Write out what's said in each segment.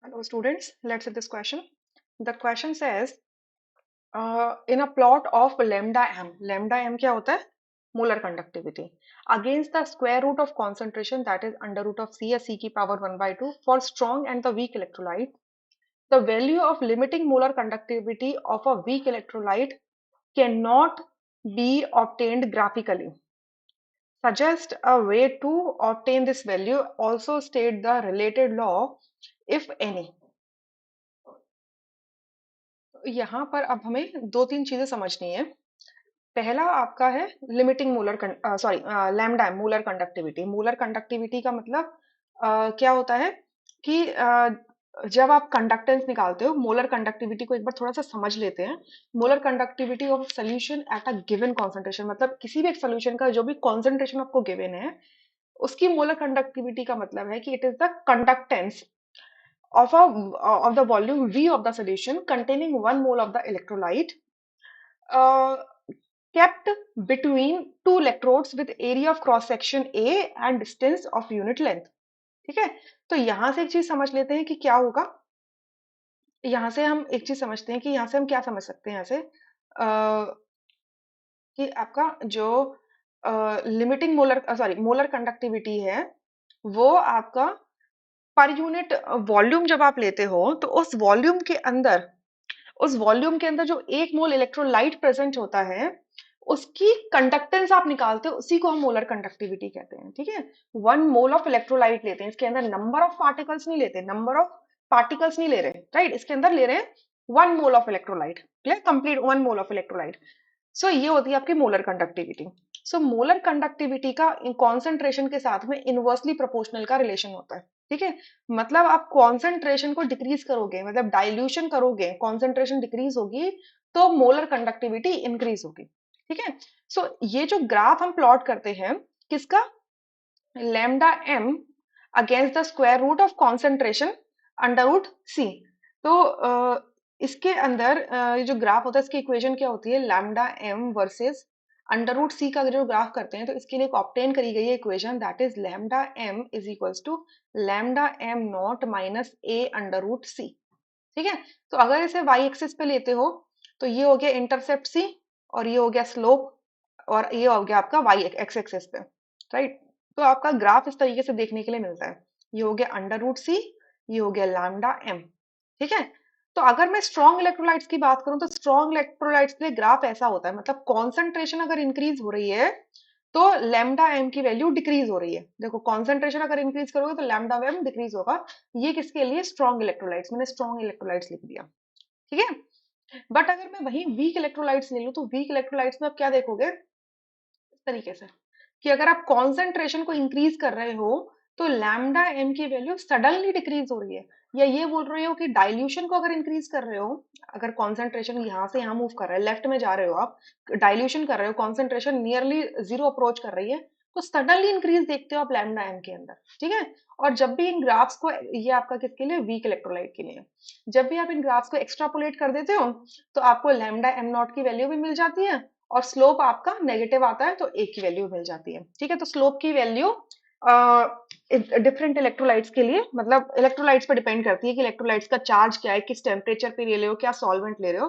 Hello students, let's see this question. The question says, in a plot of lambda m क्या होता है? Molar conductivity. Against the square root of concentration, that is under root of c, c की power 1 by 2 for strong and the weak electrolyte, the value of limiting molar conductivity of a weak electrolyte cannot be obtained graphically. Suggest a way to obtain this value. Also state the related law, if any. यहाँ पर अब हमें दो तीन चीजें समझनी है। पहला आपका है limiting molar conductivity. Molar conductivity का मतलब क्या होता है कि जब आप कंडक्टेंस निकालते हो, मोलर कंडक्टिविटी को एक बार थोड़ा सा समझ लेते हैं। Molar conductivity of solution at a given concentration, मतलब किसी भी एक सोल्यूशन का जो भी कॉन्सेंट्रेशन आपको गिवन है, उसकी मोलर कंडक्टिविटी का मतलब है कि it is the conductance of a of the volume V of the solution containing 1 mole of the electrolyte uh, kept between two electrodes with area of cross section A and distance of unit length. ठीक है, तो यहां से एक चीज समझ लेते हैं कि क्या होगा। यहां से हम एक चीज समझते हैं कि यहां से हम क्या समझ सकते हैं यहां से कि आपका जो लिमिटिंग मोलर कंडक्टिविटी है, वो आपका पर यूनिट वॉल्यूम जब आप लेते हो, तो उस वॉल्यूम के अंदर जो एक मोल इलेक्ट्रोलाइट प्रेजेंट होता है, उसकी कंडक्टेंस आप निकालते हो, उसी को हम मोलर कंडक्टिविटी कहते हैं। ठीक है, 1 मोल ऑफ इलेक्ट्रोलाइट लेते हैं, इसके अंदर नंबर ऑफ पार्टिकल्स नहीं लेते, नंबर ऑफ पार्टिकल्स नहीं ले रहे, राइट, इसके अंदर ले रहे हैं 1 mole of electrolyte. Clear, complete 1 mole of electrolyte. So ये होती है आपकी molar conductivity. So molar conductivity का कॉन्सेंट्रेशन के साथ में इनवर्सली प्रोपोर्शनल का रिलेशन होता है। ठीक है, मतलब आप कॉन्सेंट्रेशन को डिक्रीज करोगे, मतलब डाइल्यूशन करोगे, कॉन्सेंट्रेशन डिक्रीज होगी, तो मोलर कंडक्टिविटी इंक्रीज होगी। ठीक है, सो ये जो ग्राफ हम प्लॉट करते हैं, किसका? Lambda M against the square root of concentration under root C. तो इसके अंदर ये जो ग्राफ होता है, इसकी इक्वेशन क्या होती है? Lambda M versus under root C का जो ग्राफ करते हैं, तो इसके लिए एक ऑब्टेन करी गई है equation, that is lambda M is equals to lambda M not minus A under root C. ठीक है, तो अगर इसे वाई एक्सिस पे लेते हो, तो ये हो गया इंटरसेप्ट सी, और ये हो गया स्लोप, और ये हो गया आपका वाई एक्स एक्सिस पे, राइट। तो आपका ग्राफ इस तरीके से देखने के लिए मिलता है। ये हो गया अंडर रूट सी, ये हो गया लैम्डा एम। ठीक है, तो अगर मैं स्ट्रॉन्ग इलेक्ट्रोलाइट्स की बात करूं, तो स्ट्रॉन्ग इलेक्ट्रोलाइट्स के लिए ग्राफ ऐसा होता है, मतलब कॉन्सेंट्रेशन अगर इंक्रीज हो रही है, तो लैम्डा एम की वैल्यू डिक्रीज हो रही है। देखो, कॉन्सेंट्रेशन अगर इंक्रीज करोगे तो लैम्डा एम डिक्रीज होगा। ये किसके लिए? Strong electrolytes. मैंने स्ट्रॉन्ग इलेक्ट्रोलाइट्स लिख दिया। ठीक है, बट अगर मैं वही वीक इलेक्ट्रोलाइट्स ले लूं, तो वीक इलेक्ट्रोलाइट्स में आप क्या देखोगे इस तरीके से, कि अगर आप कॉन्सेंट्रेशन को इंक्रीज कर रहे हो, तो लैम्डा एम की वैल्यू सडनली डिक्रीज हो रही है। या ये बोल रहे हो कि डाइल्यूशन को अगर इंक्रीज कर रहे हो, अगर कॉन्सेंट्रेशन यहाँ से यहाँ मूव कर रहा है, लेफ्ट में जा रहे हो आप, डाइल्यूशन कर रहे हो, कॉन्सेंट्रेशन नियरली जीरो अप्रोच कर रही है, तो सडनली इंक्रीज देखते हो आप लैम्डा एम के अंदर। ठीक है, और जब भी इन ग्राफ्स को, ये आपका किसके लिए? वीक इलेक्ट्रोलाइट के लिए। जब भी आप इन ग्राफ्स को एक्स्ट्रापोलेट कर देते हो, तो आपको लैम्डा एम नॉट की वैल्यू भी मिल जाती है, और स्लोप आपका नेगेटिव आता है, तो ए की वैल्यू मिल जाती है। ठीक है, तो स्लोप की वैल्यू डिफरेंट इलेक्ट्रोलाइट्स के लिए, मतलब इलेक्ट्रोलाइट्स पर डिपेंड करती है कि इलेक्ट्रोलाइट्स का चार्ज क्या है, किस टेम्परेचर पे ले रहे हो, क्या सॉल्वेंट ले रहे हो।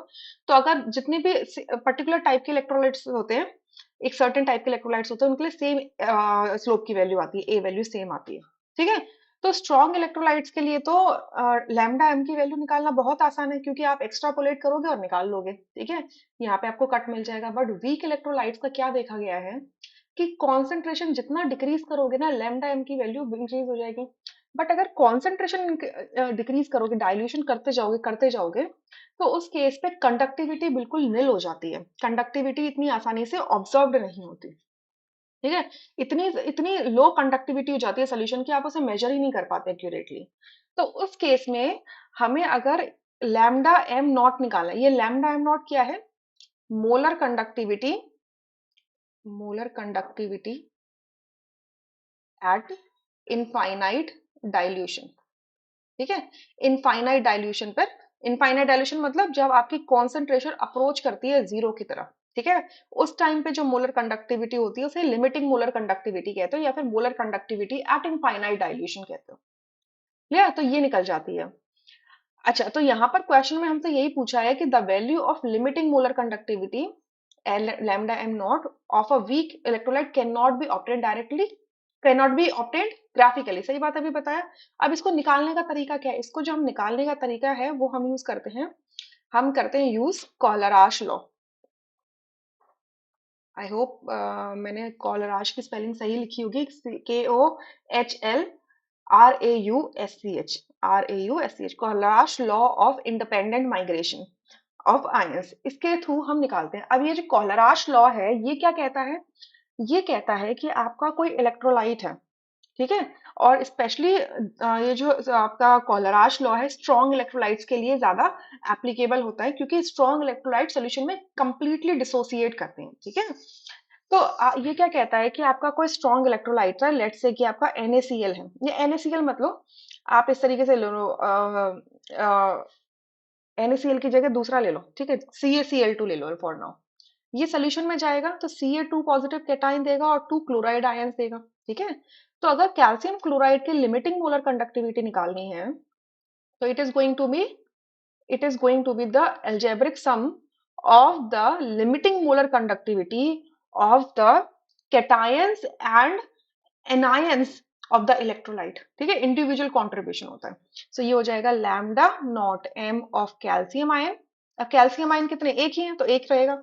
तो अगर जितने भी पर्टिकुलर टाइप के इलेक्ट्रोलाइट्स होते हैं, एक सर्टेन टाइप के इलेक्ट्रोलाइट्स होते हैं, उनके लिए सेम स्लोप की वैल्यू आती है, ए वैल्यू सेम आती है। ठीक है, तो स्ट्रॉन्ग इलेक्ट्रोलाइट्स के लिए तो लैम्डा एम की वैल्यू निकालना बहुत आसान है, क्योंकि आप एक्स्ट्रापोलेट करोगे और निकाल लोगे। ठीक है, यहाँ पे आपको कट मिल जाएगा। बट वीक इलेक्ट्रोलाइट्स का क्या देखा गया है कि कॉन्सेंट्रेशन जितना डिक्रीज करोगे ना, लैम्डा एम की वैल्यू इंक्रीज हो जाएगी। बट अगर कॉन्सेंट्रेशन डिक्रीज करोगे, डाइल्यूशन करते जाओगे, तो उस केस पे कंडक्टिविटी बिल्कुल निल हो जाती है। कंडक्टिविटी इतनी आसानी से ऑब्जर्व्ड नहीं होती। ठीक है, इतनी इतनी लो कंडक्टिविटी हो जाती है सोल्यूशन की, आप उसे मेजर ही नहीं कर पाते एक्यूरेटली। तो उस केस में हमें अगर लैम्डा एम नॉट निकालना है, ये लैम्डा एम नॉट क्या है? Molar conductivity, molar conductivity eight infinite dilution. ठीक है, इनफाइनाइट डाइल्यूशन पर, इनफाइनाइट डाइल्यूशन मतलब जब आपकी कॉन्सेंट्रेशन अप्रोच करती है जीरो की तरफ। ठीक है, उस टाइम पे जो मोलर कंडक्टिविटी होती है, उसे लिमिटिंग मोलर कंडक्टिविटी कहते हो, या फिर molar conductivity eight infinite dilution कहते हो। क्लियर, तो ये निकल जाती है। अच्छा, तो यहाँ पर क्वेश्चन में हमसे यही पूछा है कि the value of limiting molar conductivity lambda M not of a weak electrolyte can not be obtain directly, can not be obtained graphically. सही बात अभी बताया। अब इसको निकालने का तरीका क्या है? इसको जो हम निकालने का तरीका है वो हम यूज करते हैं, हम करते हैं use Kohlrausch law. I hope मैंने कॉलराश की स्पेलिंग सही लिखी होगी, KOHLRAUSCH, RAUSCH, Kohlrausch law of independent migration of ions, इसके थ्रू हम निकालते हैं। अब ये जो कॉलराश लॉ है ये क्या कहता है? ये कहता है कि आपका कोई इलेक्ट्रोलाइट है, ठीक है, और स्पेशली ये जो आपका कॉलराश लॉ है स्ट्रॉन्ग इलेक्ट्रोलाइट्स के लिए ज्यादा एप्लीकेबल होता है, क्योंकि स्ट्रॉन्ग इलेक्ट्रोलाइट सोल्यूशन में कंप्लीटली डिसोसिएट करते हैं, ठीक है। तो ये क्या कहता है कि आपका कोई स्ट्रॉन्ग इलेक्ट्रोलाइट है, लेट्स से कि आपका NaCl है। ये NaCl मतलब आप इस तरीके से ले लो, NaCl की जगह दूसरा ले लो, ठीक है, CaCl2 ले लो फॉर नाउ। ये सोल्यूशन में जाएगा तो Ca2 पॉजिटिव कैटाइन देगा और 2 क्लोराइड आयंस देगा, ठीक है। तो अगर कैल्शियम क्लोराइड की लिमिटिंग मोलर कंडक्टिविटी निकालनी है तो it is going to be the algebraic sum of the limiting molar conductivity of the cations and anions of the electrolyte, ठीक है, इंडिविजुअल कॉन्ट्रीब्यूशन होता है। सो ये हो जाएगा lambda naught M of calcium ion. अब कैल्शियम आयन कितने? एक ही है तो एक रहेगा,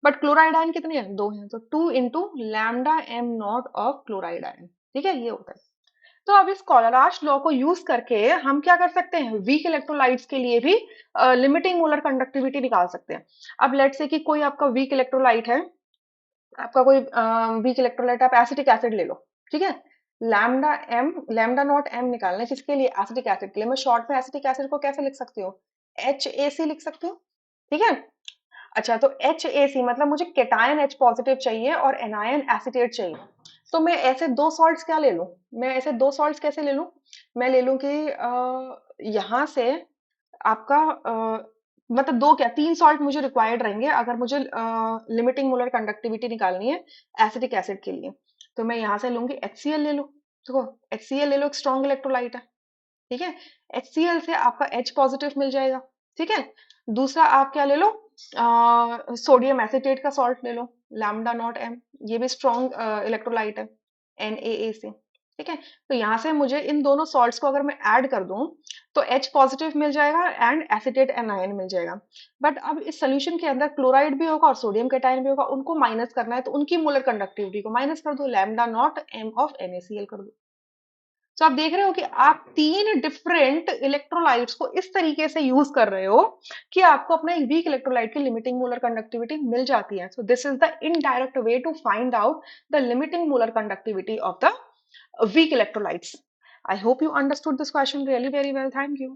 बट क्लोराइड आयन कितने हैं? दो हैं, तो 2 into lambda M not of chloride ion, ठीक है, ये होता है। तो अब इस कॉलराश लॉ को यूज करके हम क्या कर सकते हैं? वीक इलेक्ट्रोलाइट्स के लिए भी लिमिटिंग मोलर कंडक्टिविटी निकाल सकते हैं। अब लेट्स से कि कोई आपका वीक इलेक्ट्रोलाइट है, आपका कोई वीक इलेक्ट्रोलाइट, आप एसिटिक एसिड ले लो, ठीक है। लैम्डा नॉट एम निकालना है किसके लिए? एसिटिक एसिड के लिए। मैं शॉर्ट में एसिटिक एसिड को कैसे लिख सकती हूँ? HAC लिख सकती हूँ, ठीक है। अच्छा, तो HAC मतलब मुझे केटायन H पॉजिटिव चाहिए और एनायन एसिटेट चाहिए। तो मैं ऐसे दो सॉल्ट्स क्या ले लूं? मैं ऐसे दो सॉल्ट्स कैसे ले लूं? मैं ले लूं कि यहाँ से आपका मतलब दो क्या, तीन सॉल्ट मुझे रिक्वायर्ड रहेंगे अगर मुझे लिमिटिंग मोलर कंडक्टिविटी निकालनी है एसिटिक एसिड के लिए। तो मैं यहाँ से लूंगी HCl ले लो। देखो, HCl ले लो, एक स्ट्रॉन्ग इलेक्ट्रोलाइट है, ठीक है। HCl से आपका H पॉजिटिव मिल जाएगा, ठीक है। दूसरा आप क्या ले लो? सोडियम एसिटेट का सॉल्ट ले लो, लैम्डा नॉट एम, ये भी स्ट्रॉन्ग इलेक्ट्रोलाइट है, NaA से, ठीक है। तो यहाँ से मुझे इन दोनों सॉल्ट्स को अगर मैं ऐड कर दूं तो H पॉजिटिव मिल जाएगा एंड एसिटेट एनायन मिल जाएगा। बट अब इस सोल्यूशन के अंदर क्लोराइड भी होगा और सोडियम कैटायन भी होगा, उनको माइनस करना है, तो उनकी मोलर कंडक्टिविटी को माइनस कर दो, lambda naught M of NaCl कर दो। तो आप देख रहे हो कि आप तीन डिफरेंट इलेक्ट्रोलाइट्स को इस तरीके से यूज कर रहे हो कि आपको अपना एक वीक इलेक्ट्रोलाइट की लिमिटिंग मोलर कंडक्टिविटी मिल जाती है। So this is the indirect way to find out the limiting molar conductivity of the weak electrolytes. I hope you understood this question really very well. Thank you.